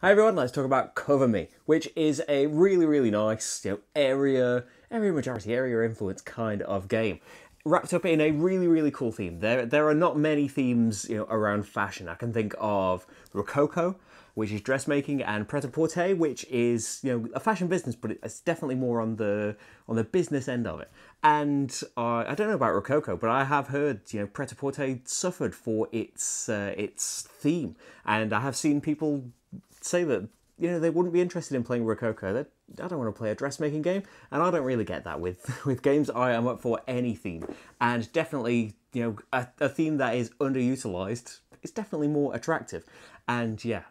Hi everyone, let's talk about Cover Me, which is a really nice, area majority, area influence kind of game, wrapped up in a really cool theme. There are not many themes, around fashion. I can think of Rococo, which is dressmaking, and Pret-a-Porter, which is, a fashion business, but it's definitely more on the business end of it. And I don't know about Rococo, but I have heard, Pret-a-Porter suffered for its theme, and I have seen people say that they wouldn't be interested in playing Rococo. That I don't want to play a dressmaking game, and I don't really get that with with games. I am up for any theme, and definitely a theme that is underutilized is definitely more attractive. And yeah,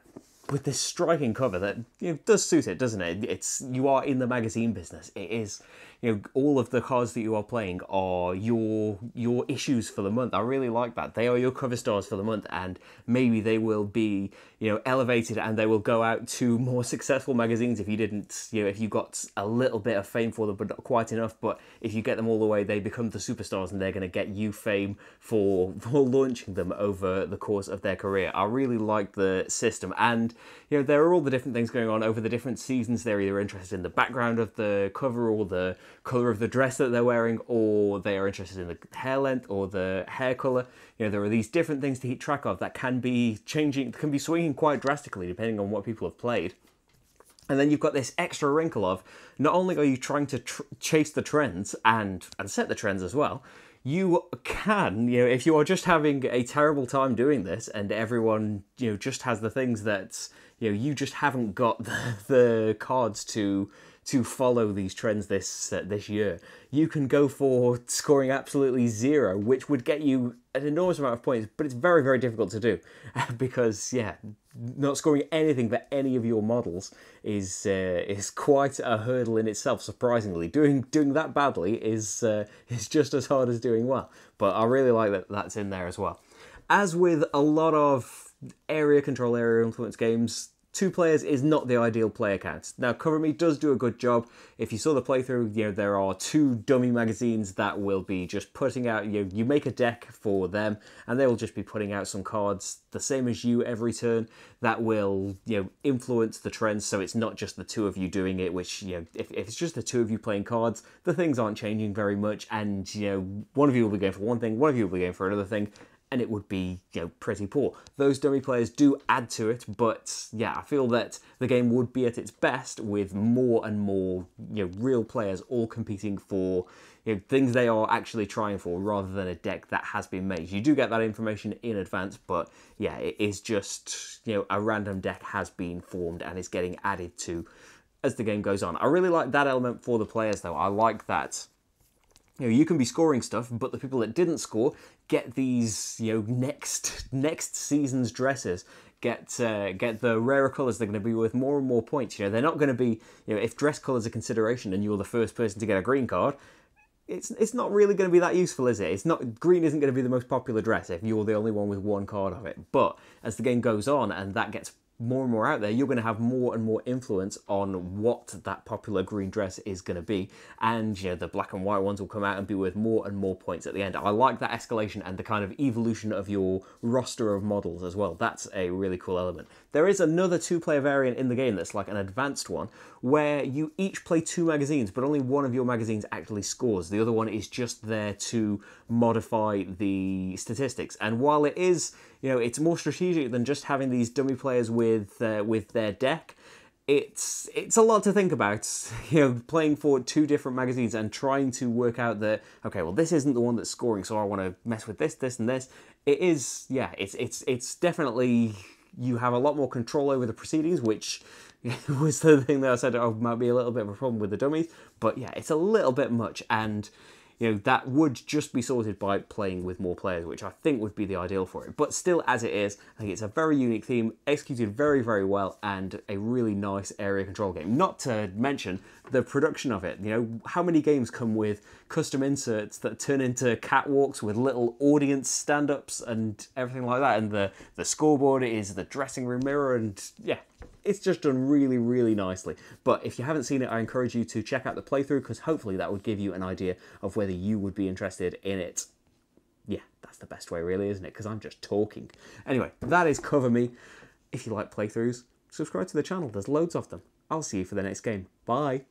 with this striking cover that does suit it, doesn't it? It's you are in the magazine business. It is all of the cards that you are playing are your issues for the month. I really like that. They are your cover stars for the month, and maybe they will be elevated and they will go out to more successful magazines if you didn't if you got a little bit of fame for them but not quite enough. But if you get them all the way, they become the superstars and they're going to get you fame for launching them over the course of their career. I really like the system, and there are all the different things going on over the different seasons. They're either interested in the background of the cover or the colour of the dress that they're wearing, or they are interested in the hair length or the hair colour. There are these different things to keep track of that can be changing, can be swinging quite drastically depending on what people have played. And then you've got this extra wrinkle of not only are you trying to chase the trends and set the trends as well, you can, if you are just having a terrible time doing this and everyone, just has the things that, you just haven't got the cards to follow these trends this year, you can go for scoring absolutely zero, which would get you an enormous amount of points, but it's very difficult to do because, not scoring anything for any of your models is quite a hurdle in itself. Surprisingly, doing that badly is just as hard as doing well. But I really like that that's in there as well. As with a lot of area control, area influence games, 2 players is not the ideal player count. Now, Cover Me does do a good job. If you saw the playthrough, there are 2 dummy magazines that will be just putting out, you make a deck for them, and they will just be putting out some cards the same as you every turn that will, influence the trends. So it's not just the 2 of you doing it, which, if it's just the 2 of you playing cards, the things aren't changing very much, and, one of you will be going for one thing, one of you will be going for another thing, and it would be, pretty poor. Those dummy players do add to it, but yeah, I feel that the game would be at its best with more and more, real players all competing for, things they are actually trying for, rather than a deck that has been made. You do get that information in advance, but yeah, it is just, a random deck has been formed and is getting added to as the game goes on. I really like that element for the players, though. I like that you can be scoring stuff, but the people that didn't score get these, next season's dresses, get the rarer colours. They're going to be worth more and more points. They're not going to be, if dress colours a consideration and you're the first person to get a green card, it's not really going to be that useful, is it? It's not, green isn't going to be the most popular dress if you're the only one with 1 card of it. But as the game goes on and that gets more and more out there, you're going to have more and more influence on what that popular green dress is going to be, and the black and white ones will come out and be worth more and more points at the end. I like that escalation and the kind of evolution of your roster of models as well. That's a really cool element. There is another 2-player variant in the game that's like an advanced one, where you each play 2 magazines, but only one of your magazines actually scores. The other one is just there to modify the statistics. And while it is, it's more strategic than just having these dummy players with their deck, it's a lot to think about, playing for 2 different magazines and trying to work out that, okay, well, this isn't the one that's scoring, so I want to mess with this and this. It is, it's definitely, you have a lot more control over the proceedings, which was the thing that I said, might be a little bit of a problem with the dummies. But yeah, it's a little bit much, and that would just be sorted by playing with more players, which I think would be the ideal for it. But still, as it is, I think it's a very unique theme, executed very well, and a really nice area control game. Not to mention the production of it. How many games come with custom inserts that turn into catwalks with little audience stand-ups and everything like that, and the scoreboard is the dressing room mirror, and yeah, it's just done really nicely. But if you haven't seen it, I encourage you to check out the playthrough, because hopefully that would give you an idea of whether you would be interested in it. Yeah, that's the best way really, isn't it? Because I'm just talking. Anyway, that is Cover Me. If you like playthroughs, subscribe to the channel. There's loads of them. I'll see you for the next game. Bye.